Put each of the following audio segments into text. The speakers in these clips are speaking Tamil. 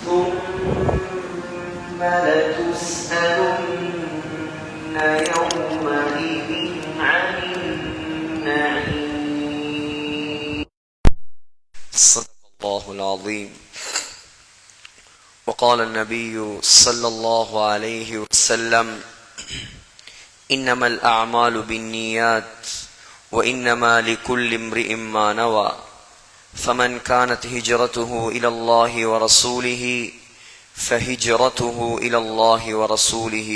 ثم لتسألن يومئذ عن النعيم. صدق الله العظيم. وقال النبي صلى الله عليه وسلم: إنما الأعمال بالنيات وإنما لكل امرئ ما نوى، فمن كانت هجرته إلى الله ورسوله فهجرته إلى الله ورسوله،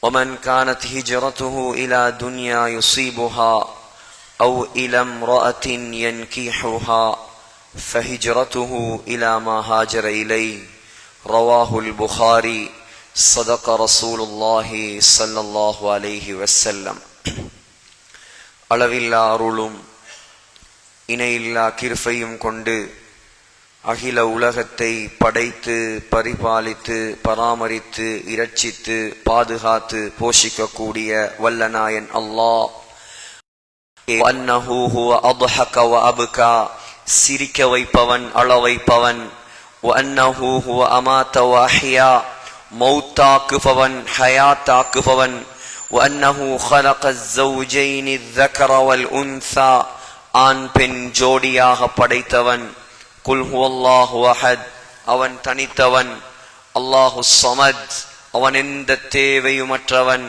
ومن كانت هجرته إلى دنيا يصيبها أو إلى امرأة ينكحها فهجرته إلى ما هاجر إليه. رواه البخاري. صدق رسول الله صلى الله عليه وسلم. அளவில்லா அருளும் இணையில்லா கிருபையும் கொண்டு அகில உலகத்தை படைத்து பரிபாலித்து பராமரித்து இரட்சித்து பாதுகாத்து போஷிக்கக்கூடிய வல்லநாயன் அல்லாஹ் அன்னஹு ஹுவ அத்ஹக வ அப்கா, சிரிக்க வைப்பவன் அழ வைப்பவன். வஅன்னஹு ஹுவ அமாத வ அஹ்யா, மௌத்தாக்குபவன் ஹயாத்தாக்குபவன். வஅன்னஹு خلق الزوجين الذكر والأنثى, ஆண் பெண் ஜோடியாக படைத்தவன். குல் ஹுவல்லாஹு அஹத், அவன் தனித்தவன். அல்லாஹு ஸமத், அவன் எந்த தேவையுமற்றவன்.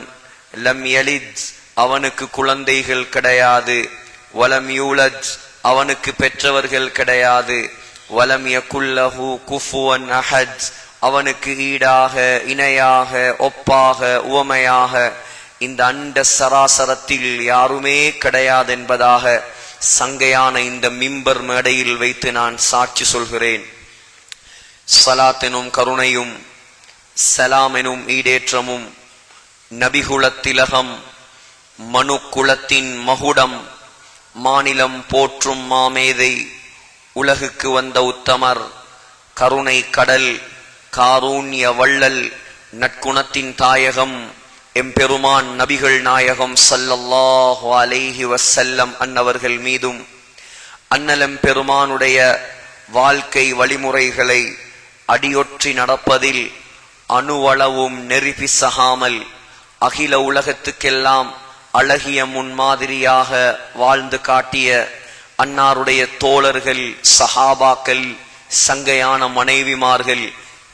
லம் யலித், அவனுக்கு குழந்தைகள் கிடையாது. வலம் யூலத், அவனுக்கு பெற்றவர்கள் கிடையாது. வலம் யகுல் லஹு குஃபுவன் அஹத், அவனுக்கு ஈடாக இணையாக ஒப்பாக உவமையாக இந்த அண்ட சராசரத்தில் யாருமே கிடையாது என்பதாக சங்கையான இந்த மிம்பர் மேடையில் வைத்து நான் சாட்சி சொல்கிறேன். ஸலாத் எனும் கருணையும் சலாம் எனும் ஈடேற்றமும் நபிகுலத்திலகம் மனு குலத்தின் மகுடம் மாநிலம் போற்றும் மாமேதை உலகுக்கு வந்த உத்தமர் கருணை கடல் காரூண்ய வள்ளல் நற்குணத்தின் தாயகம் எம்பெருமான் நபிகள் நாயகம் ஸல்லல்லாஹு அலைஹி வஸல்லம் அன்னவர்கள் மீதும் அன்னலம் பெருமானுடைய வாழ்க்கை வழிமுறைகளை அடியொற்றி நடப்பதில் அணுவளவும் நெறிபி சகாமல் அகில உலகத்துக்கெல்லாம் அழகிய முன்மாதிரியாக வாழ்ந்து காட்டிய அன்னாருடைய தோழர்கள் சஹாபாக்கள் சங்கையான மனைவிமார்கள்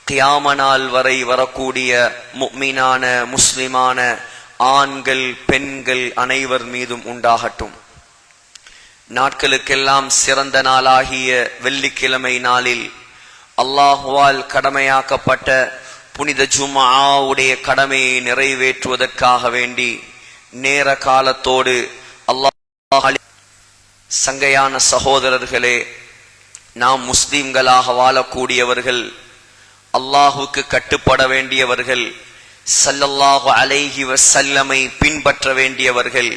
கியாம நாள் வரை வரக்கூடிய முஃமினான முஸ்லிமான ஆண்கள் பெண்கள் அனைவர் மீதும் உண்டாகட்டும். நாட்களுக்கெல்லாம் சிறந்த நாளாகிய வெள்ளிக்கிழமை நாளில் அல்லாஹுவால் கடமையாக்கப்பட்ட புனித ஜும்ஆவுடைய கடமையை நிறைவேற்றுவதற்காக வேண்டி நேர காலத்தோடு அல்லாஹ் சங்கையான சகோதரர்களே, நாம் முஸ்லிம்களாக வாழக்கூடியவர்கள், அல்லாஹுக்கு கட்டுப்பட வேண்டியவர்கள், ஸல்லல்லாஹு அலைஹி வஸல்லமை பின்பற்ற வேண்டியவர்கள்,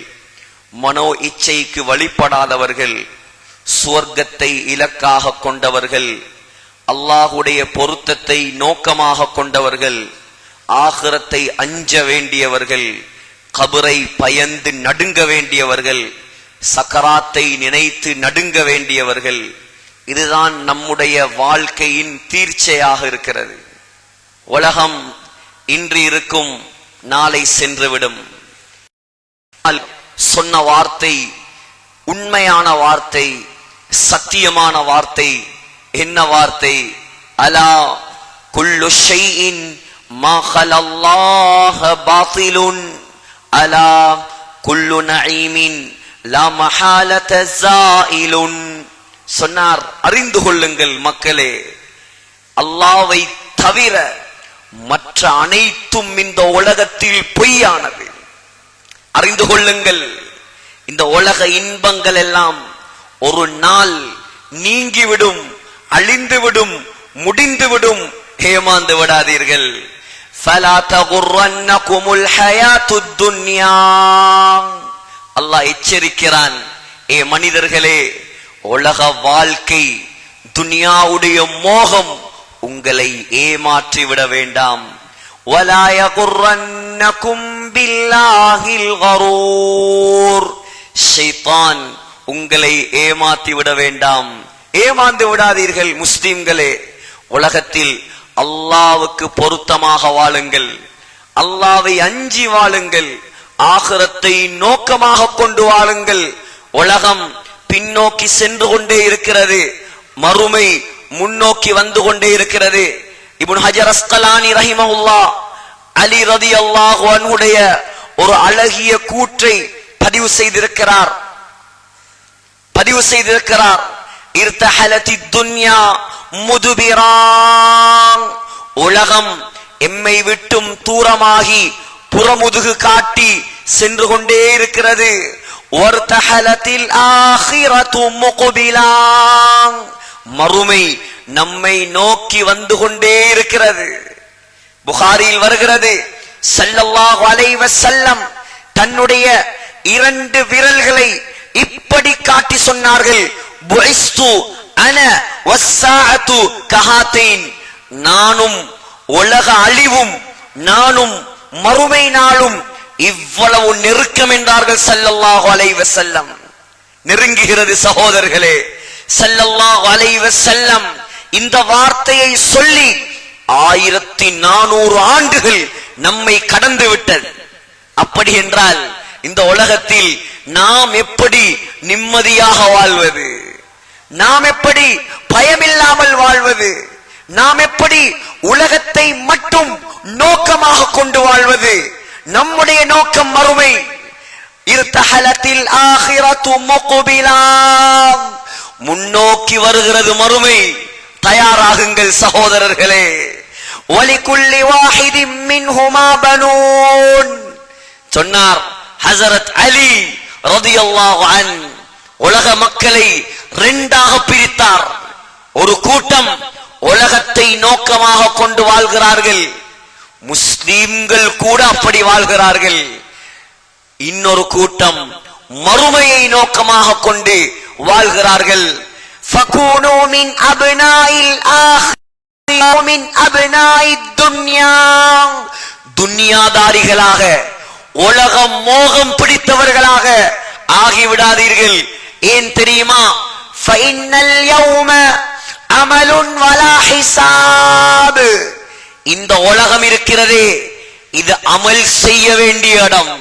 மனோ இச்சைக்கு வழிபடாதவர்கள், சுவர்க்கத்தை இலக்காக கொண்டவர்கள், அல்லாஹுடைய பொருத்தத்தை நோக்கமாக கொண்டவர்கள், ஆகிரத்தை அஞ்ச வேண்டியவர்கள், கபரை பயந்து நடுங்க வேண்டியவர்கள், சக்கராத்தை நினைத்து நடுங்க வேண்டியவர்கள். இதுதான் நம்முடைய வாழ்க்கையின் தீர்ச்சையாக இருக்கிறது. உலகம் இன்று இருக்கும், நாளை சென்றுவிடும். சொன்ன வார்த்தை உண்மையான வார்த்தை, சத்தியமான வார்த்தை. என்ன வார்த்தை? அலா குல்லு ஷைஇன் மா ஹலல்லாஹ பாத்திலுன், அலா குல்லு நஈமின் லா மஹாலத ஸாயிலுன். சொன்னார், அறிந்து கொள்ளுங்கள் மக்களே, அல்லாஹ்வை தவிர மற்ற அனைத்தும் இந்த உலகத்தில் பொய்யானது. அறிந்து கொள்ளுங்கள், இந்த உலக இன்பங்கள் எல்லாம் ஒரு நாள் நீங்கிவிடும், அழிந்துவிடும், முடிந்துவிடும். ஏமாந்து விடாதீர்கள். ஃபலா தகுர்ரன்னகுமுல் ஹயாத்துத் துன்யா. அல்லாஹ் எச்சரிக்கிறான், ஏ மனிதர்களே, உலக வாழ்க்கை துனியாவுடைய மோகம் உங்களை ஏமாற்றி விட வேண்டாம். வலா யகுர்ரன்னகும் பில்லாஹில் கரூர். ஷைத்தான் உங்களை ஏமாற்றி விட வேண்டாம். ஏமாந்து விடாதீர்கள் முஸ்லிம்களே. உலகத்தில் அல்லாஹ்வுக்கு பொருத்தமாக வாழுங்கள், அல்லாஹ்வை அஞ்சி வாழுங்கள், ஆகிரத்தை நோக்கமாக கொண்டு வாழுங்கள். உலகம் பின்னோக்கி சென்று கொண்டே இருக்கிறது, மறுமை முன்னோக்கி வந்து கொண்டே இருக்கிறது. இப்னு ஹஜர் அஸ்கலானி ரஹிமஹுல்லாஹ் அலி ரலியல்லாஹு அன்ஹுடைய ஒரு அழகிய கூற்றை பதிவு செய்திருக்கிறார். இர்தஹலத்தி துன்யா முதுபிரான், உலகம் எம்மை விட்டும் தூரமாகி புறமுதுகு காட்டி சென்று கொண்டே இருக்கிறது. வர்தஹலத்தில் ஆகிரத்து முக்பிலான், மறுமை நம்மை நோக்கி வந்து கொண்டே இருக்கிறது. புகாரியில் வருகிறது, ஸல்லல்லாஹு அலைஹி வஸல்லம் தன்னுடைய 2 விரல்களை இப்படி காட்டி சொன்னார்கள், புஇஸ்து அன வஸ்ஸாஅத்து கஹாத்தைன், நானும் உலக அழிவும் நானும் மறுமை நாளும் இவ்வளவு நெருக்கம் என்றார்கள் ஸல்லல்லாஹு அலைஹி வஸல்லம். நெருங்குகிறது சகோதரர்களே. ஸல்லல்லாஹு அலைஹி வஸல்லம் இந்த வார்த்தையை சொல்லி 1400 ஆண்டுகள் நம்மை கடந்து விட்டது. அப்படி என்றால் இந்த உலகத்தில் நாம் எப்படி நிம்மதியாக வாழ்வது, நாம் எப்படி பயமில்லாமல் வாழ்வது, நாம் எப்படி உலகத்தை மட்டும் நோக்கமாக கொண்டு வாழ்வது? நம்முடைய நோக்கம் மறுமை. இர்தஹலத்தில் ஆகிரத்து முக்பிலான், முன்னோக்கி வருகிறது மறுமை. தயாராகுங்கள் சகோதரர்களே. வலிகுல்லி வாஹிதின் மின்ஹுமா பனூன், சொன்னார் ஹஸரத் அலி ரலியல்லாஹு அன். உலக மக்களை 2ஆக பிரித்தார். ஒரு கூட்டம் உலகத்தை நோக்கமாக கொண்டு வாழ்கிறார்கள், முஸ்லிம்கள் கூட அப்படி வாழ்கிறார்கள். இன்னொரு கூட்டம் மறுமையை நோக்கமாக கொண்டு வாழ்கிறார்கள். ஃபகூனு மின் அப்னாஇல் ஆஹிரா மின் அப்னாஇத் துன்யா, துன்யாதாரிகளாக உலக மோகம் பிடித்தவர்களாக ஆகிவிடாதீர்கள். ஏன் தெரியுமா? ஃபைனல் யௌம அமலுன் வலா ஹிசாப், இந்த உலகம் இருக்கிறதே இது அமல் செய்ய வேண்டிய இடம்.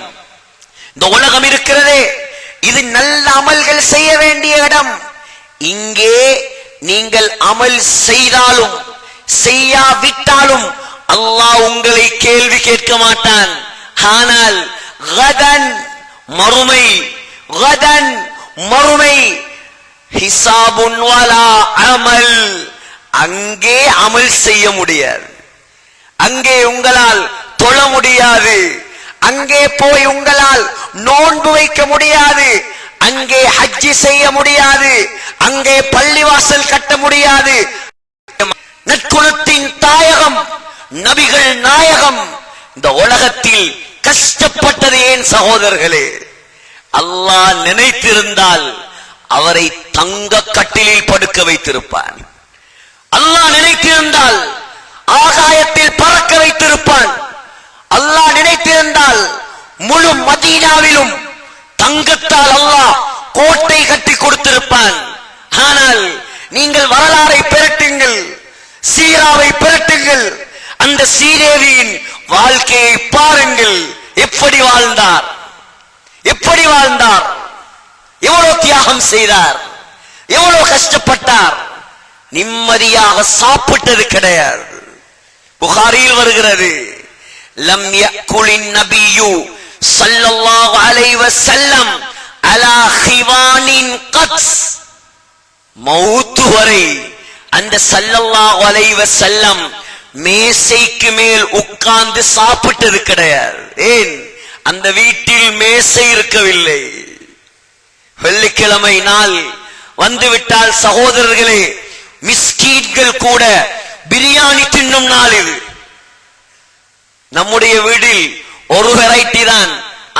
இந்த உலகம் இருக்கிறதே இது நல்ல அமல்கள் செய்ய வேண்டிய இடம். இங்கே நீங்கள் அமல் செய்தாலும் செய்யாவிட்டாலும் அல்லாஹ் உங்களை கேள்வி கேட்க மாட்டான். ஆனால் கதன் மறுமை, கதன் மறுமை, ஹிசாபுன் வலா அமல், அங்கே அமல் செய்ய முடியாது, அங்கே உங்களால் தொழ முடியாது, அங்கே போய் உங்களால் நோன்பு வைக்க முடியாது, அங்கே ஹஜ்ஜி செய்ய முடியாது, அங்கே பள்ளிவாசல் கட்ட முடியாது. நற்குணத்தின் தாயகம் நபிகள் நாயகம் இந்த உலகத்தில் கஷ்டப்பட்டது ஏன் சகோதரர்களே? அல்லாஹ் நினைத்திருந்தால் அவரை தங்க கட்டிலில் படுக்க வைத்திருப்பான். அல்லாஹ் நினைத்திருந்தால் ஆகாயத்தில் பறக்க வைத்திருப்பான். அல்லாஹ் நினைத்திருந்தால் முழு மதீனாவிலும் தங்கத்தால் அல்லாஹ் கோட்டை கட்டி கொடுத்திருப்பான். ஆனால் நீங்கள் வரலாறை பெறட்டுங்கள், சீராவை பெறட்டுங்கள், அந்த சீதேவியின் வாழ்க்கையை பாருங்கள். எப்படி வாழ்ந்தார், எப்படி வாழ்ந்தார், எவ்வளவு தியாகம் செய்தார், எவ்வளவு கஷ்டப்பட்டார். நிம்மதியாக சாப்பிட்டது கிடையாது. புகாரியில் வருகிறது, லம் யக்குலின் நபியு ஸல்லல்லாஹு அலைஹி வஸல்லம் அலா ஹிவானின் கத்ஸ், மௌத் வரை அந்த ஸல்லல்லாஹு அலைஹி வஸல்லம் மேசைக்கு மேல் உட்கார்ந்து சாப்பிட்டது கிடையாது. ஏன்? அந்த வீட்டில் மேசை இருக்கவில்லை. வெள்ளிக்கிழமை நாள் வந்துவிட்டால் சகோதரர்களே, மிஸ்கீன்கள் கூட பிரியாணி தின்னும் நாள் இது. நம்முடைய வீட்டில் ஒரு வெரைட்டி தான்,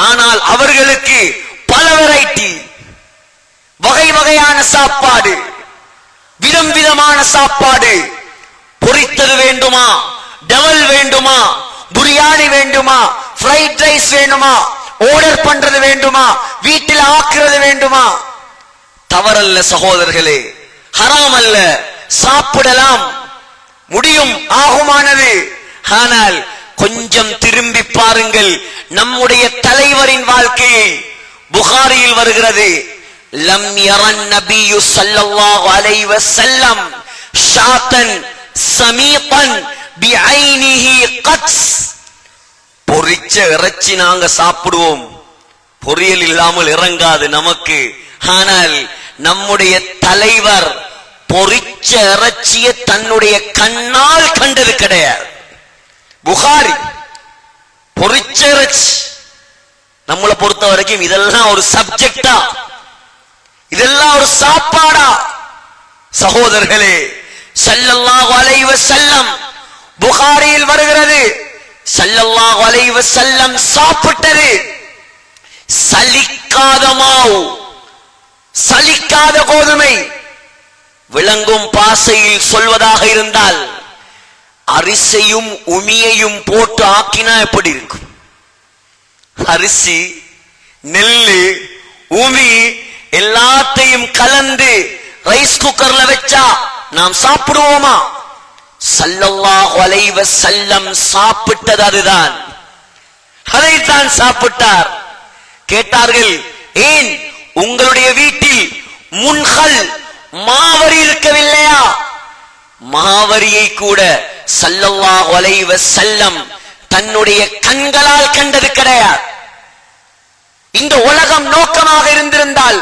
ஆனால் அவர்களுக்கு பல வெரைட்டி, வகை வகையான சாப்பாடு, விதம் விதமான சாப்பாடு. பொரித்தது வேண்டுமா, டவல் வேண்டுமா, பிரியாணி வேண்டுமா, ஃப்ரைட் ரைஸ் வேண்டுமா, ஆர்டர் பண்றது வேண்டுமா, வீட்டில் ஆக்குறது வேண்டுமா? தவறல்ல சகோதரர்களே. ஹராம் அல்ல, சாப்பிடலாம், முடியும், ஆகுமானது. ஆனால் கொஞ்சம் திரும்பி பாருங்கள் நம்முடைய தலைவரின் வாழ்க்கையை. புகாரியில் வருகிறது, லம் யரன் நபியு ஸல்லல்லாஹு அலைஹி வஸல்லம் ஷாத்தன் சமீகன் பிஐனிஹி கத்ஸ். பொரிச்ச இறைச்சி நாங்க சாப்பிடுவோம், பொரியல் இல்லாமல் இறங்காது நமக்கு. ஆனால் நம்முடைய தலைவர் பொரிச்ச இறைச்சியை தன்னுடைய கண்ணால் கண்டது கிடையாது. புகாரி, பொரிச்ச இறைச்சி. நம்மளை பொறுத்த வரைக்கும் இதெல்லாம் ஒரு சப்ஜெக்டா, இதெல்லாம் ஒரு சாப்பாடா? சகோதரர்களே, ஸல்லல்லாஹு அலைஹி வஸல்லம் புகாரியில் வருகிறது, ஸல்லல்லாஹு அலைஹி வஸல்லம் சாப்பிட்டது சலிக்காத மாவு, சலிக்காத கோதுமை. விளங்கும் பாசையில் சொல்வதாக இருந்தால் அரிசியும் உமியையும் போட்டு ஆக்கினா எப்படி இருக்கும்? அரிசி, நெல்லு, உமி எல்லாத்தையும் கலந்து ரைஸ் குக்கர்ல வச்சா நாம் சாப்பிடுவோமா? ஸல்லல்லாஹு அலைஹி வஸல்லம் சாப்பிட்டது அதுதான், அதைத்தான் சாப்பிட்டார். கேட்டார்கள், ஏன் உங்களுடைய வீட்டில் முன்ஹல் மாவரி இருக்கவில்லையா? மாவரியை கூட ஸல்லல்லாஹு அலைஹி வஸல்லம் தன்னுடைய கண்களால் கண்டது கிடையாது. இந்த உலகம் நோக்கமாக இருந்திருந்தால்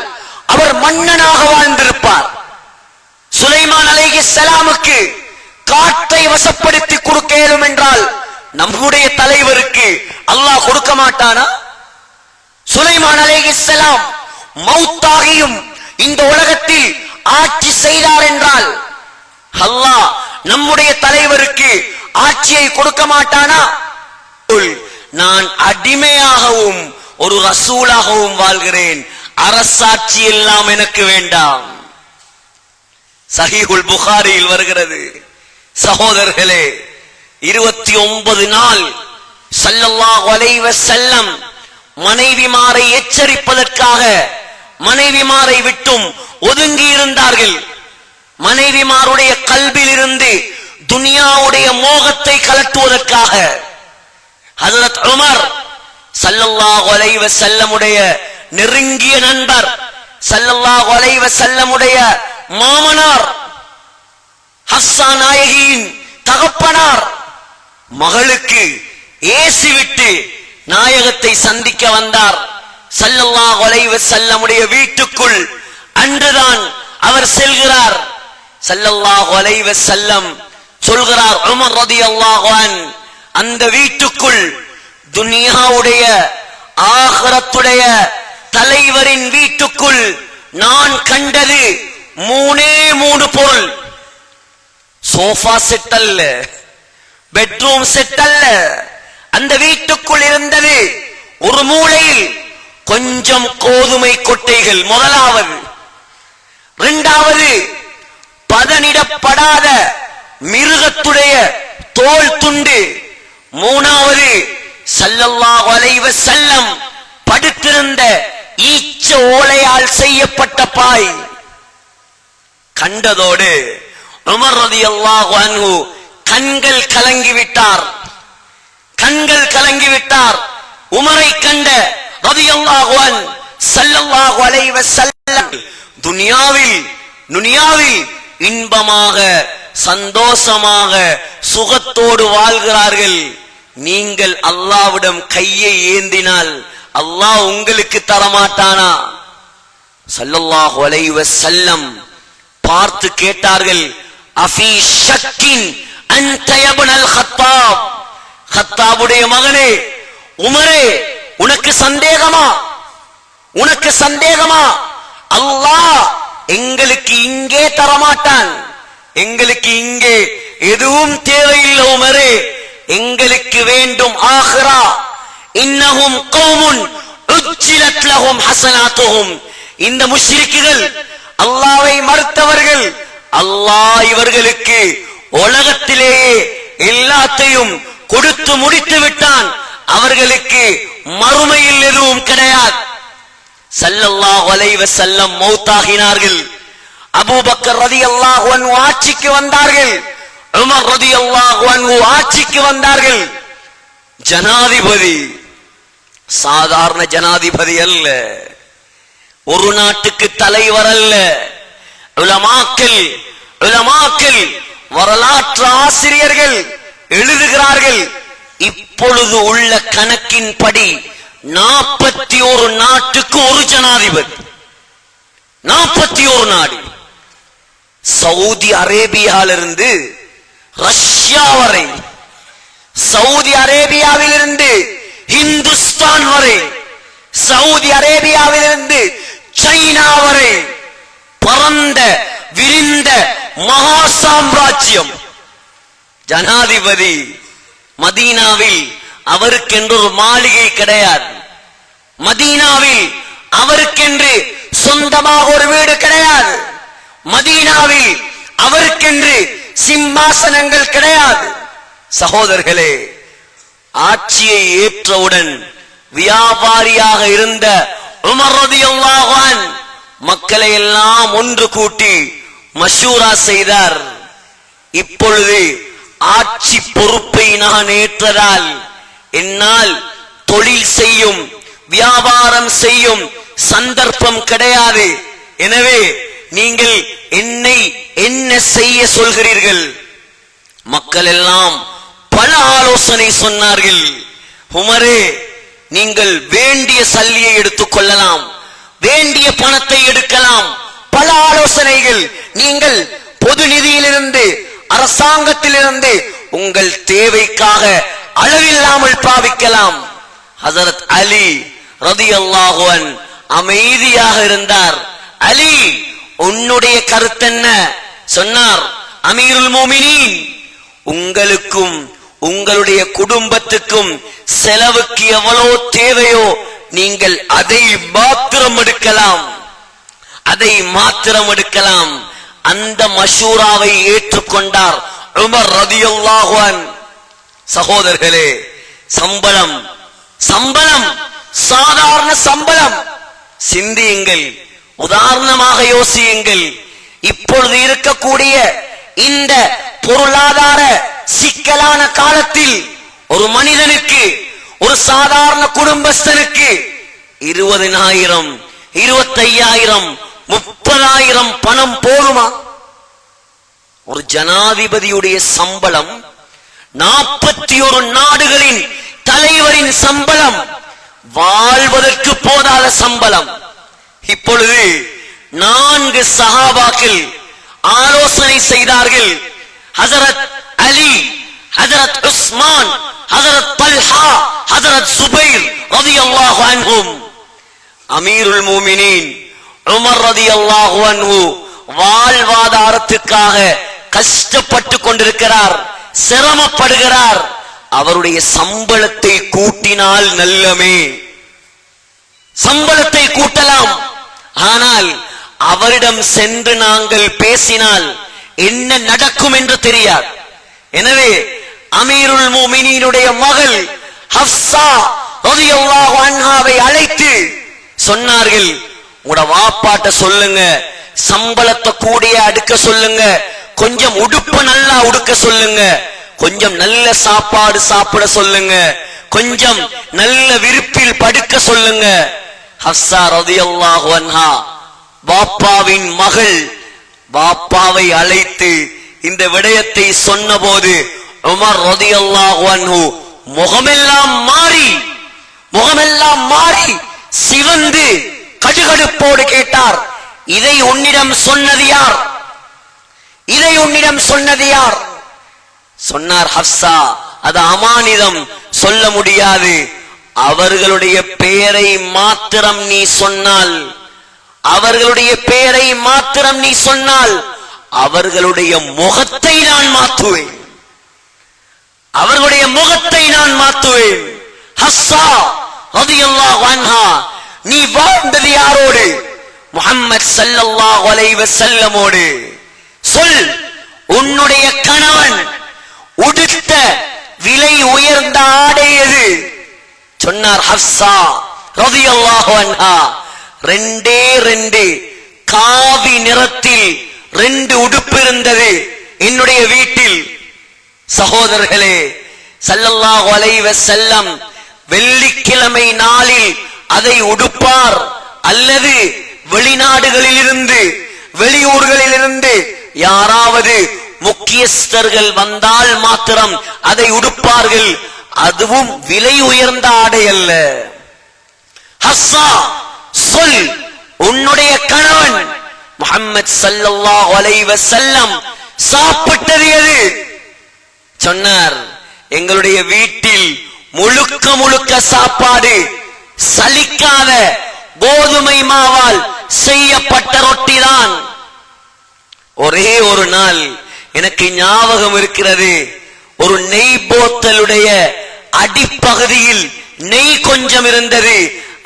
அவர் மன்னனாக வாழ்ந்திருப்பார். சுலைமான் அலைஹிஸ்ஸலாமுக்கு காற்றை வசப்படுத்தி கொடுக்க இயலும் என்றால் நம்முடைய தலைவருக்கு அல்லாஹ் கொடுக்க மாட்டானா? சுலைமான் அலைஹிஸ்ஸலாம் மௌத்தாகியும் இந்த உலகத்தில் ஆட்சி செய்தார் என்றால் அல்லாஹ் நம்முடைய தலைவருக்கு ஆட்சியை கொடுக்க மாட்டானா? நான் அடிமையாகவும் ஒரு ரசூலாகவும் வாழ்கிறேன், அரசாட்சி எல்லாம் எனக்கு வேண்டாம். சஹீஹுல் புகாரியில் வருகிறது. சகோதரர்களே, 29 நாள் ஸல்லல்லாஹு அலைஹி வஸல்லம் மனைவிமாரை எச்சரிப்பதற்காக மனைவிமாரை விட்டும் ஒதுங்கி இருந்தார்கள். மனைவிமாருடைய கல்பில் இருந்து துனியாவுடைய மோகத்தை கலட்டுவதற்காக. ஹஜ்ரத் உமர் ஸல்லல்லாஹு அலைஹி வஸல்லமுடைய நெருங்கிய நண்பர், ஸல்லல்லாஹு அலைஹி வஸல்லமுடைய மாமனார், ஹஃப்ஸா நாயகியின் தகப்பனார், மகளுக்கு ஏசி விட்டு நாயகத்தை சந்திக்க வந்தார். ஸல்லல்லாஹு அலைஹி வஸல்லமுடைய வீட்டுக்குள் அன்றுதான் அவர் செல்கிறார். ஸல்லல்லாஹு அலைஹி வஸல்லம் சொல்கிறார், உமர் ரலியல்லாஹு அன்ஹு, அந்த வீட்டுக்குள் துனியாவுடைய ஆகிரத்துடைய தலைவரின் வீட்டுக்குள் நான் கண்டது 3 பொருள். சோஃபா செட் அல்ல, பெட்ரூம் செட் அல்ல. அந்த வீட்டுக்குள் இருந்தது ஒரு மூலையில் கொஞ்சம் கோதுமை கொட்டைகள், முதலாவது. இரண்டாவது, பதனிடப்படாத மிருகத்துடைய தோல் துண்டு. மூணாவது, ஸல்லல்லாஹு அலைஹி வஸல்லம் படுத்திருந்த ஈச்ச ஓலையால் செய்யப்பட்ட பாய். கண்டதோடு உமர் ரலியல்லாஹு அன்ஹு கண்கள் கலங்கிவிட்டார், கண்கள் கலங்கிவிட்டார். உமரை கண்ட ரலியல்லாஹு அன்ஹு ஸல்லல்லாஹு அலைஹி வஸல்லம் துனியாவில் இன்பமாக சந்தோஷமாக சுகத்தோடு வாழ்கிறார்கள். நீங்கள் அல்லாஹ்விடம் கையை ஏந்தினால் அல்லாஹ் உங்களுக்கு தரமாட்டானா? ஸல்லல்லாஹு அலைஹி வஸல்லம் பார்த்து கேட்டார்கள், அஃபீ ஷக்கின் அன்த இப்னுல் கத்தாப், கத்தாபுடைய மகனே உமரே, உனக்கு சந்தேகமா? உனக்கு சந்தேகமா? அல்லாஹ் எங்களுக்கு இங்கே தரமாட்டான், எங்களுக்கு இங்கே எதுவும் தேவையில்லை உமரே, எங்களுக்கு வேண்டும் ஆகிரா. இன்னஹும் கௌமுன் உஜ்ஜிலத் லஹும் ஹஸனாத்துஹும். இந்த முஷ்ரிக்குகள், அல்லாஹ்வை மறுத்தவர்கள், அல்லாஹ் இவர்களுக்கு உலகத்திலேயே எல்லாத்தையும் கொடுத்து முடித்து விட்டான், அவர்களுக்கு மறுமையில் எதுவும் கிடையாது. ஸல்லல்லாஹு அலைஹி வஸல்லம் மௌத்தாகினார்கள். அபூபக்கர் ரலியல்லாஹு அன்ஹு ஆட்சிக்கு வந்தார்கள். உமர் ரலியல்லாஹு அன்ஹு ஆட்சிக்கு வந்தார்கள். ஜனாதிபதி சாதாரண ஜனாதிபதி அல்ல, ஒரு நாட்டுக்கு தலைவர் அல்ல. உலமாக்கள் வரலாற்று ஆசிரியர்கள் எழுதுகிறார்கள், இப்பொழுது உள்ள கணக்கின்படி 41 நாட்டுக்கு ஒரு ஜனாதிபதி. 41 நாடு. சவுதி அரேபியாவிலிருந்து ரஷ்யா வரை, சவுதி அரேபியாவிலிருந்து இந்துஸ்தான் வரை, சவுதி அரேபியாவிலிருந்து சைனா வரை பரந்த விரிந்த மகா சாம்ராஜ்யம். ஜனாதிபதி மதீனாவில் அவருக்கென்று ஒரு மாளிகை கிடையாது. மதீனாவில் அவருக்கென்று சொந்தமாக ஒரு வீடு கிடையாது. மதீனாவில் அவருக்கென்று சிம்மாசனங்கள் கிடையாது. சகோதரர்களே, ஆட்சியை ஏற்றவுடன் வியாபாரியாக இருந்த உமர் ரலியல்லாஹு அன்ஹு மக்களை எல்லாம் ஒன்று கூட்டி மஷூரா செய்தார். இப்பொழுது ஆட்சி பொறுப்பை நான் ஏற்றதால் என்னால் தொழில் செய்யும் வியாபாரம் செய்யும் சந்தர்ப்பம் கிடையாது. எனவே நீங்கள் என்னை என்ன செய்ய சொல்கிறீர்கள்? மக்கள் எல்லாம் பல ஆலோசனை சொன்னார்கள். உமரே, நீங்கள் வேண்டிய சல்லியை எடுத்துக் கொள்ளலாம், வேண்டிய பணத்தை எடுக்கலாம். பல ஆலோசனைகள். நீங்கள் பொது நிதியிலிருந்து அரசாங்கத்திலிருந்து உங்கள் தேவைக்காக அளவில்லாமல் பாவிக்கலாம். ஹஜரத் அலி ரலியல்லாஹு அன்ஹு அமைதியாக இருந்தார். அலி, உன்னுடைய கருத்தென்ன? சொன்னார், அமீருல் மோமினீன், உங்களுக்கும் உங்களுடைய குடும்பத்துக்கும் செலவுக்கு எவ்வளவு தேவையோ நீங்கள் அதை மாத்திரம் எடுக்கலாம், அதை மாத்திரம் எடுக்கலாம். அந்த மஷூராவை ஏற்றுக்கொண்டார் உமர் ரலியல்லாஹு அன்ஹு. சகோதரர்களே, சம்பளம் சம்பளம் சாதாரண சம்பளம். சிந்தியுங்கள், உதாரணமாக யோசியுங்கள். இப்பொழுது இருக்கக்கூடிய இந்த பொருளாதார சிக்கலான காலத்தில் ஒரு மனிதனுக்கு, ஒரு சாதாரண குடும்பஸ்தனுக்கு 20,000 25,000 30,000 பணம் போதுமா? ஒரு ஜனாதிபதியுடைய சம்பளம் 41 நாடுகளின் தலைவரின் சம்பளம் வாழ்வதற்கு போதாத சம்பளம். இப்பொழுது 4 சஹாபாக்கள் ஆலோசனை செய்தார்கள். ஹஜரத் அலி, ஹஜரத் உஸ்மான், ஹஜரத் தல்ஹா, ஹஜரத் சுபைர் ரலியல்லாஹு அன்ஹும். அமீருல் மோமினீன் உமர் ரலியல்லாஹு அன்ஹு வாழ்வாதாரத்துக்காக கஷ்டப்பட்டு கொண்டிருக்கிறார், சிரமப்படுகிறார். அவருடைய சம்பளத்தை கூட்டினால் நல்லமே, சம்பளத்தை கூட்டலாம். ஆனால் அவரிடம் சென்று நாங்கள் பேசினால் என்ன நடக்கும் என்று தெரியாது. எனவே அமீருல் மோமினீனுடைய மகள் ஹப்ஸா ரலியல்லாஹு அன்ஹாவை அழைத்து சொன்னார்கள், உங்களோட வாப்பாட்ட சொல்லுங்க, சம்பளத்தை கூடிய அடுக்க சொல்லுங்க, கொஞ்சம் உடுப்பு நல்லா உடுக்க சொல்லுங்க, கொஞ்சம் நல்ல சாப்பாடு சாப்பிட சொல்லுங்க, கொஞ்சம் நல்ல விருப்பில் படுக்க சொல்லுங்க. ஹப்ஸா ரலியல்லாஹு அன்ஹா பாப்பாவின் மகள் பாப்பாவை அழைத்து இந்த விடயத்தை சொன்னபோது உமர் ரலியல்லாஹு அன்ஹு முகமெல்லாம் மாறி சிவந்து கடுகடுப்போடு கேட்டார், இதை உன்னிடம் சொன்னது யார்? இதை உன்னிடம் சொன்னது யார்? சொன்னார், ஹப்ஸா, அது அமானிதம், சொல்ல முடியாது. அவர்களுடைய பெயரை மாத்திரம் நீ சொன்னால், அவர்களுடைய பெயரை மாத்திரம் நீ சொன்னால் அவர்களுடைய முகத்தை நான் மாற்றுவேன், அவர்களுடைய முகத்தை நான் மாற்றுவேன். ஹப்ஸா ரலியல்லாஹு அன்ஹா, நீ வாழ்ந்தது யாரோடு? முஹம்மத் ஸல்லல்லாஹு அலைஹி வஸல்லமோடு. சொல், உன்னுடைய கணவன் உடுத்த விலை உயர்ந்த ஆடை எது? சொன்னார் ஹப்ஸா ரலியல்லாஹு அன்ஹா, 2 காவி நிறத்தில் 2 உடுப்பு இருந்தது என்னுடைய வீட்டில். சகோதரர்களே, ஸல்லல்லாஹு அலைஹி வஸல்லம் வெள்ளிக்கிழமை நாளில் அதை உடுப்பார், அல்லது வெளிநாடுகளிலிருந்து வெளியூர்களிலிருந்து யாராவது முக்கியஸ்தர்கள் வந்தால் மாத்திரம் அதை உடுப்பார்கள். அதுவும் விலை உயர்ந்த ஆடை அல்ல. ஹஸ்ஸா, சொல், உன்னுடைய கணவன் முஹம்மது ஸல்லல்லாஹு அலைஹி வஸல்லம் சாப்பிட்டது எது? சொன்னார், எங்களுடைய வீட்டில் முழுக்க முழுக்க சாப்பாடு சலிக்காத கோதுமை மாவால் செய்யப்பட்ட ரொட்டி தான். ஒரே ஒரு நாள் எனக்கு ஞாபகம் இருக்கிறது, ஒரு நெய் போத்தலுடைய அடிப்பகுதியில் நெய் கொஞ்சம் இருந்தது.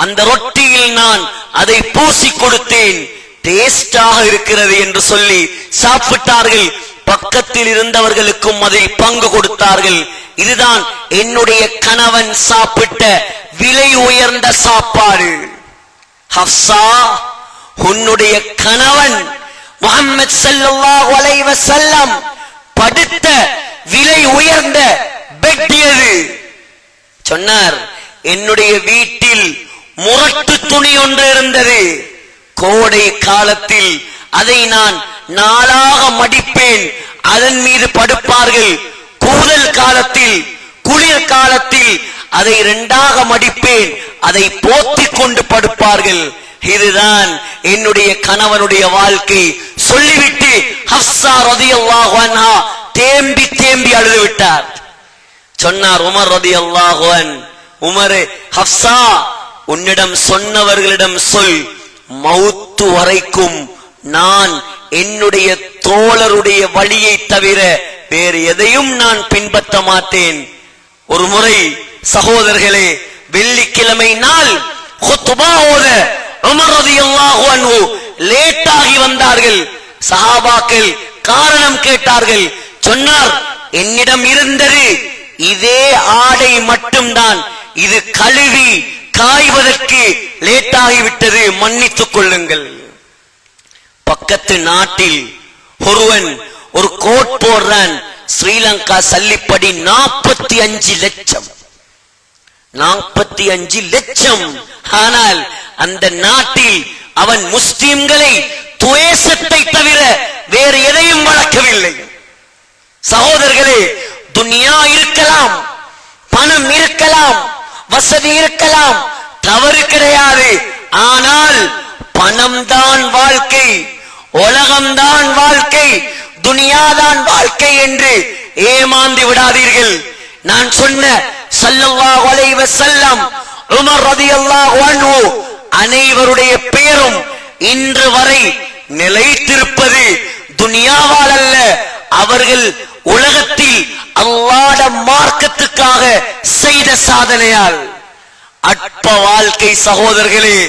அந்த ரொட்டியில் நான் அதை பூசி கொடுத்தேன். டேஸ்டாக இருக்கிறது என்று சொல்லி சாப்பிட்டார்கள். பக்கத்தில் இருந்தவர்களுக்கும் அதில் பங்கு கொடுத்தார்கள். இதுதான் என்னுடைய கணவன் சாப்பிட்ட விலை உயர்ந்த சாப்பாடு. ஹப்ஸா, உன்னுடைய கணவன் முஹம்மது ஸல்லல்லாஹு அலைஹி வஸல்லம் படுத்த விலை உயர்ந்த பெட் எது? சொன்னார், என்னுடைய வீட்டில் முரட்டு துணி ஒன்று இருந்தது. கோடை காலத்தில் அதை நான் 4ஆக மடிப்பேன், அதன் மீது படுப்பார்கள். கூதல் காலத்தில், குளிர் காலத்தில் அதை 2ஆக மடிப்பேன், அதை போத்திக் கொண்டு படுப்பார்கள். இதுதான் என்னுடைய கணவனுடைய வாழ்க்கை. சொல்லிவிட்டு ஹப்ஸா ரலியல்லாஹு அன்ஹா தேம்பி தேம்பி அழுது விட்டார். சொன்னார் உமர் ரலியல்லாஹு அன்ஹு, உமரே, ஹப்ஸா, உன்னிடம் சொன்னவர்களிடம் சொல், மௌத்து வரைக்கும் நான் என்னுடைய தோழருடைய வழியை தவிர வேறு எதையும் நான் பின்பற்ற மாட்டேன். ஒரு முறை சகோதரர்களே, வெள்ளிக்கிழமை நாள் குத்பா ஓத உமர் ரலியல்லாஹு அன்ஹு லேட்டாகி வந்தார்கள். சஹாபாக்கள் காரணம் கேட்டார்கள். சொன்னார், என்னிடம் இருந்தது இதே ஆடை மட்டும்தான், இது கழுவி காய்வதற்கு லேட்டாகிவிட்டது, மன்னித்துக் கொள்ளுங்கள். பக்கத்து நாட்டில் ஒருவன் ஒரு கோட் போடுறான். ஸ்ரீலங்கா சல்லிப்படி 45 லட்சம். 45 லட்சம். ஆனால் அந்த நாட்டில் அவன் முஸ்லிம்களை துவேஷத்தை தவிர வேறு எதையும் வளர்க்கவில்லை. சகோதரர்களே, துனியா இருக்கலாம், பணம் இருக்கலாம், வசதி இருக்கலாம், தவறு கிடையாது. ஆனால் பணம்தான் வாழ்க்கை, உலகம்தான் வாழ்க்கை, துனியாதான் வாழ்க்கை என்று ஏமாந்து விடாதீர்கள். நான் சொன்ன ஸல்லல்லாஹு அலைஹி வஸல்லம், உமர் ரலியல்லாஹு அன்ஹு அனைவருடைய பெயரும் இன்று வரை நிலைத்திருப்பது துனியாவால் அல்ல, அவர்கள் உலகத்தில் அல்லாஹ்வுடைய மார்க்கத்துக்காக செய்த சாதனையால். அற்ப வாழ்க்கை சகோதரர்களே,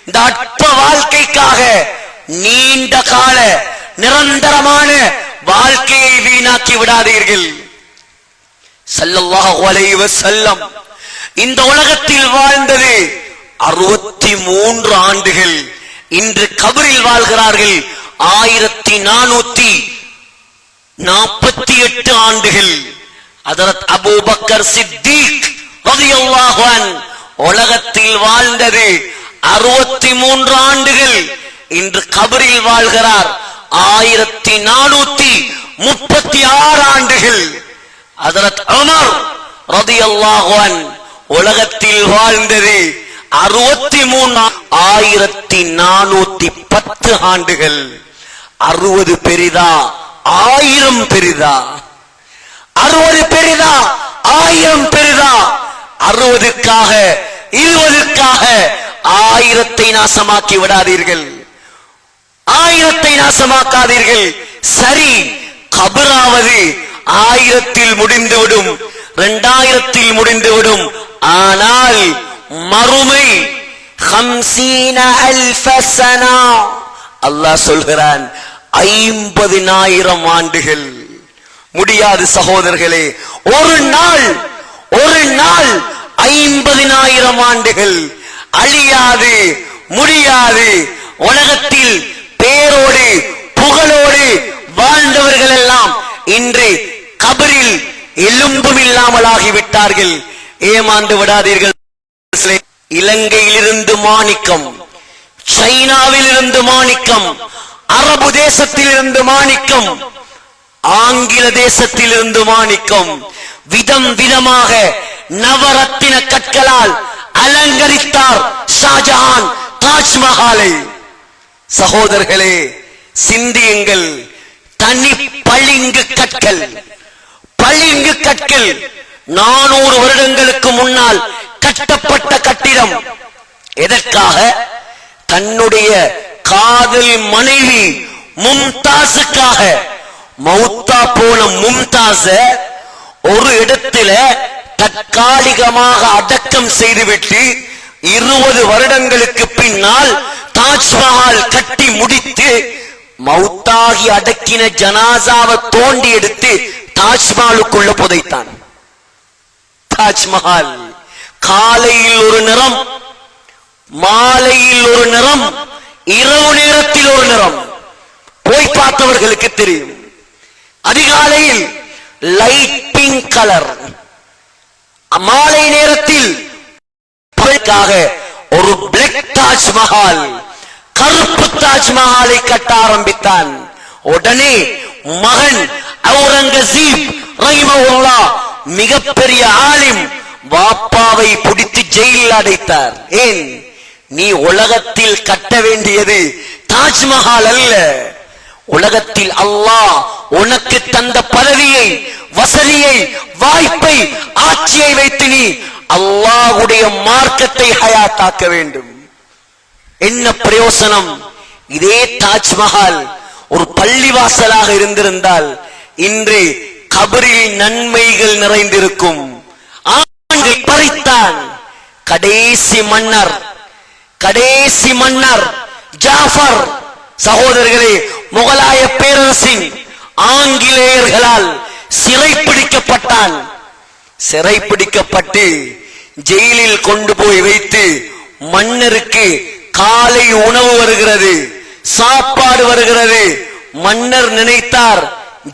இந்த அற்ப வாழ்க்கைக்காக நீண்ட கால நிரந்தரமான வாழ்க்கையை வீணாக்கி விடாதீர்கள். ஸல்லல்லாஹு அலைஹி வஸல்லம் இந்த உலகத்தில் வாழ்ந்தது 63 ஆண்டுகள். இன்று கபரில் வாழ்கிறார்கள் 1448 ஆண்டுகள். ஹஜ்ரத் அபூபக்கர் சித்தீக் ரலியல்லாஹு அன்ஹு உலகத்தில் வாழ்ந்தது 63 ஆண்டுகள். இன்று கபரில் வாழ்கிறார் 1436 ஆண்டுகள். ஹஜ்ரத் உமர் ரலியல்லாஹு அன்ஹு உலகத்தில் வாழ்ந்தது 1410 ஆண்டுகள். 60 பெரிதா 1000 பெரிதா? 60 பெரிதா 1000 பெரிதா? 60க்காக 20க்காக 1000 நாசமாக்கி விடாதீர்கள். 1000 நாசமாக்காதீர்கள். சரி, கபராவது 1000 முடிந்துவிடும், 2000 முடிந்துவிடும். ஆனால் மறுமை 50,000 சனா. அல்லாஹ் சொல்கிறான் 50,000 ஆண்டுகள். முடியாது சகோதரர்களே. ஒரு நாள் 50,000 ஆண்டுகள். அழியாது, முடியாது. உலகத்தில் பேரோடு புகழோடு வாழ்ந்தவர்கள் எல்லாம் இன்று கபரில் எலும்பும் இல்லாமல் ஆகிவிட்டார்கள். ஏமாந்து விடாதீர்கள். இலங்கையிலிருந்து மாணிக்கம், சைனாவிலிருந்து மாணிக்கம், அரபு தேசத்திலிருந்து மாணிக்கம், ஆங்கில தேசத்திலிருந்து மாணிக்கம், விதம் விதமாக நவரத்தின கற்களால் அலங்கரித்தார் ஷாஜஹான் தாஜ்மஹாலை. சகோதரர்களே, சிந்தியுங்கள். தனி பளிங்கு கற்கள், பளிங்கு கற்கள் 400 வருடங்களுக்கு முன்னால் கட்டப்பட்ட கட்டிடம். எதற்காக? தன்னுடைய காதல் மனைவி மும்தாஸுக்காக. மௌத்தா போன மும்தாஸ ஒரு இடத்துல தற்காலிகமாக அடக்கம் செய்துவிட்டு 20 வருடங்களுக்கு பின்னால் தாஜ்மஹால் கட்டி முடித்து மௌத்தாகி அடக்கின ஜனாசாவை தோண்டி எடுத்து தாஜ்மஹாலுக்குள்ள புதைத்தான். தாஜ்மஹால் காலையில் ஒரு நிறம், மாலையில் ஒரு நிறம், இரவு நேரத்தில் ஒரு நிறம். போய் பார்த்தவர்களுக்கு தெரியும். அதிகாலையில் லைட் பிங்க் கலர், மாலை நேரத்தில் ஒரு பிளாக் தாஜ்மஹால், கருப்பு தாஜ்மஹாலை கட்ட ஆரம்பித்தான். உடனே மகன் அவுரங்கசீப் ரஹிமஹுல்லாஹ், மிகப்பெரிய ஆலிம், வாப்பாவை பிடித்து ஜெயிலில் அடைத்தார். ஏன்? நீ உலகத்தில் கட்ட வேண்டியது தாஜ்மஹால் அல்ல. உலகத்தில் அல்லாஹ் உனக்கு தந்த பதவியை, வசதியை, வாய்ப்பை, ஆட்சியை வைத்து நீ அல்லாஹ்வுடைய மார்க்கத்தை ஹயாத்தாக்க வேண்டும். என்ன பிரயோசனம்? இதே தாஜ்மஹால் ஒரு பள்ளிவாசலாக இருந்திருந்தால் இன்று கபரில் நன்மைகள் நிறைந்திருக்கும். ஆண்கள் பறித்தான். கடைசி மன்னர் ஜாஃபர், சகோதரர்களே, முகலாய பேரரசின் ஆங்கிலேயர்களால் சிறைப்பிடிக்கப்பட்டான். சிறைப்பிடிக்கப்பட்டு ஜெயிலில் கொண்டு போய் வைத்து மன்னருக்கு காலை உணவு வருகிறது, சாப்பாடு வருகிறது. மன்னர் நினைத்தார்,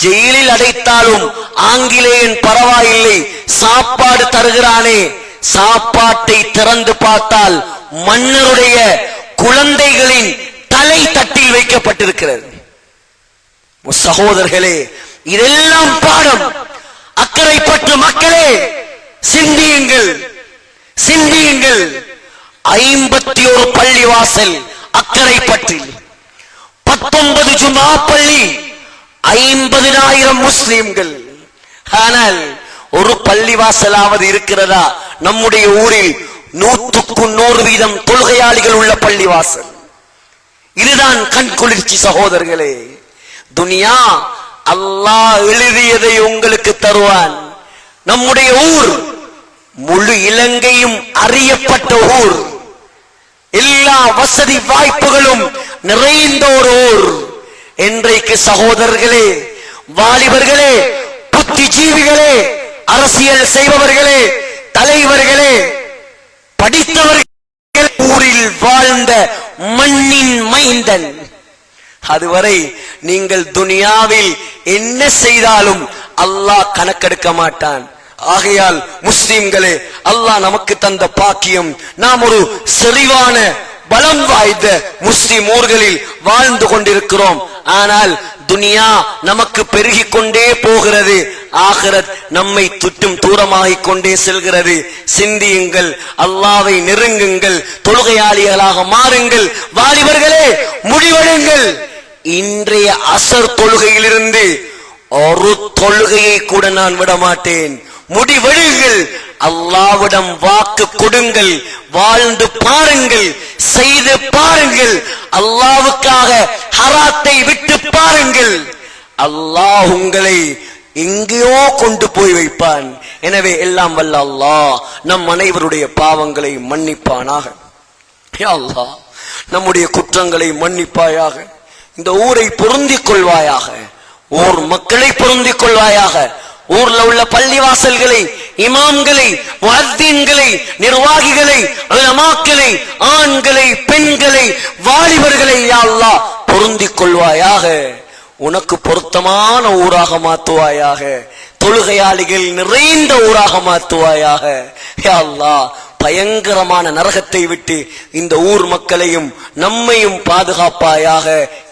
ஜெயிலில் அடைத்தாலும் ஆங்கிலேயன் பரவாயில்லை, சாப்பாடு தருகிறானே. சாப்பாட்டை திறந்து பார்த்தால் மன்னருடைய குழந்தைகளின் தலை தட்டில் வைக்கப்பட்டிருக்கிறது. சகோதரர்களே, இதெல்லாம் பாடம். அக்கரைப்பற்று மக்களே, சிந்தியுங்கள், சிந்தியுங்கள். 51 பள்ளிவாசல் அக்கரைப்பற்றில், 19 ஜுமா பள்ளி, 50,000 முஸ்லிம்கள். ஆனால் ஒரு பள்ளிவாசலாவது இருக்கிறதா? நம்முடைய ஊரில் 100% தொழுகையாளிகள் உள்ள பள்ளிவாசல். இதுதான் கண் குளிர்ச்சி. சகோதரர்களே, துனியா அல்லாஹ் எழுதியதை உங்களுக்கு தருவான். நம்முடைய ஊர் முழு இலங்கையும் அறியப்பட்ட ஊர், எல்லா வசதி வாய்ப்புகளும் நிறைந்த ஒரு ஊர். இன்றைக்கு சகோதரர்களே, வாலிபர்களே, புத்திஜீவிகளே, அரசியல் செய்பவர்களே, தலைவர்களே, படித்தவர்கள், ஊரில் வாழ்ந்த மண்ணின் மைந்தன். அதுவரை நீங்கள் துனியாவில் என்ன செய்தாலும் அல்லாஹ் கணக்கெடுக்க மாட்டான். ஆகையால் முஸ்லிம்களே, அல்லாஹ் நமக்கு தந்த பாக்கியம், நாம் ஒரு செறிவான பலம் வாய்ந்த முஸ்லிம் ஊர்களில் வாழ்ந்து கொண்டிருக்கிறோம். ஆனால் துனியா நமக்கு பெருகிக் கொண்டே போகிறது, ஆகிரத் நம்மை சுற்றும் தூரமாகிக் கொண்டே செல்கிறது. சிந்தியுங்கள், அல்லாஹ்வை நெருங்குங்கள், தொழுகையாளிகளாக மாறுங்கள். வாலிபர்களே, முடிவெடுங்கள். இன்றைய அசர் தொழுகையிலிருந்து ஒரு தொழுகையை கூட நான் விட மாட்டேன். முடிவெடுங்கள். அல்லாஹ்விடம் வாக்கு கொடுங்கள். வாழ்ந்து பாருங்கள், செய்து பாருங்கள். அல்லாஹ்வுக்காக ஹராத்தை விட்டு பாருங்கள். அல்லாஹ் உங்களை எங்கேயோ கொண்டு போய் வைப்பான். எனவே எல்லாம் வல்ல அல்லாஹ் நம் அனைவருடைய பாவங்களை மன்னிப்பானாக. யா அல்லாஹ், நம்முடைய குற்றங்களை மன்னிப்பாயாக. இந்த ஊரை பொருந்திக் கொள்வாயாக. ஊர் மக்களை பொருந்திக் கொள்வாயாக. ஊர்ல உள்ள பள்ளிவாசல்களை, இமாம்களை, முஅத்தின்களை, நிர்வாகிகளை, உலமாக்களை, ஆண்களை, பெண்களை, வாலிபர்களை யா அல்லாஹ் பொருந்திக் கொள்வாயாக, உனக்கு பொருத்தமான ஊராக மாத்துவாயாக, தொழுகையாளிகள் நிறைந்த ஊராக மாத்துவாயாக. யா அல்லாஹ், பயங்கரமான நரகத்தை விட்டு இந்த ஊர் மக்களையும் நம்மையும் பாதுகாப்பாயாக,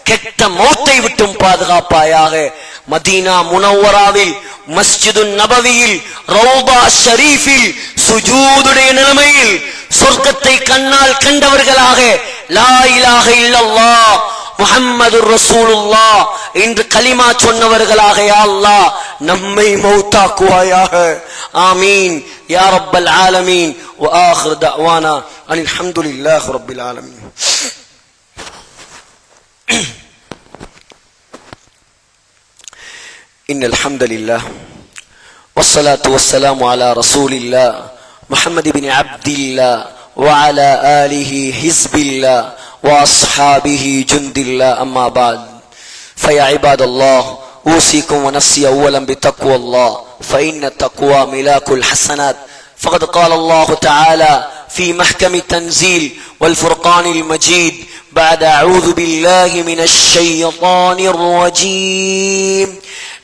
கெட்ட மௌத்தை விட்டும் பாதுகாப்பாயாக. மதீனா முனவ்வராவில் மஸ்ஜிது நபவியில் ரௌபா ஷரீஃபில் சுஜூதுடைய நிலைமையில் சொர்க்கத்தை கண்ணால் கண்டவர்களாக லா இலாஹ இல்லல்லாஹ் முஹம்மதுர் ரசூலுல்லாஹ் என்று கலிமா சொன்னவர்களாக யா அல்லாஹ் நம்மை மௌத்தாக்குவாயாக. ஆமீன் யா ரப்பல் ஆலமீன். வ ஆகிரு தஅவானா அனில் ஹம்துலில்லாஹி ரப்பில் ஆலமீன். இன்னல் ஹம்தலில்லாஹ் வஸ்ஸலாத்து வஸ்ஸலாமு அலா ரசூலில்லாஹ் முஹம்மது இப்னு அப்தில்லாஹ் வ அலா ஆலிஹி ஹிஸ்பில்லாஹ் وأصحابه جند الله. أما بعد فيا عباد الله أوصيكم ونفسي أولا بتقوى الله فإن التقوى ملاك الحسنات. فقد قال الله تعالى في محكم التنزيل والفرقان المجيد بعد أعوذ بالله من الشيطان الرجيم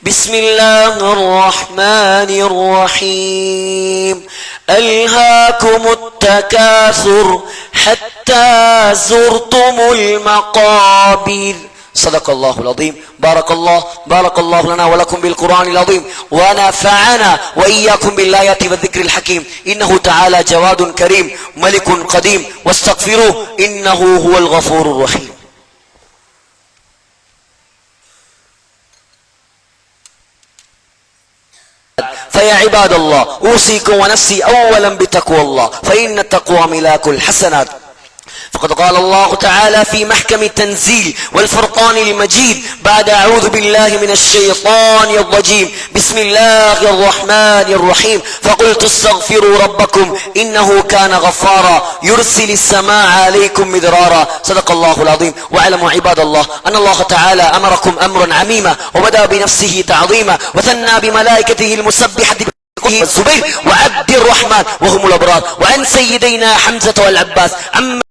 بسم الله الرحمن الرحيم ألهاكم التكاثر حتى زرتم المقابر. صدق الله العظيم. بارك الله لنا ولكم بالقرآن العظيم ونفعنا وإياكم بالآيات والذكر الحكيم. إنه تعالى جواد كريم ملك قديم واستغفروه إنه هو الغفور الرحيم. فيا عباد الله أوصيكم ونفسي أولا بتقوى الله فإن التقوى ملاك الحسنات. فقد قال الله تعالى في محكم التنزيل والفرقان المجيد بعد أعوذ بالله من الشيطان الرجيم بسم الله الرحمن الرحيم فقلت استغفروا ربكم إنه كان غفارا يرسل السماء عليكم مدرارا. صدق الله العظيم. واعلموا عباد الله أن الله تعالى أمركم أمرا عميما وبدأ بنفسه تعظيما وثنى بملائكته المسبحة والزبير وعبد الرحمن وهم الأبرار وعن سيدينا حمزة والعباس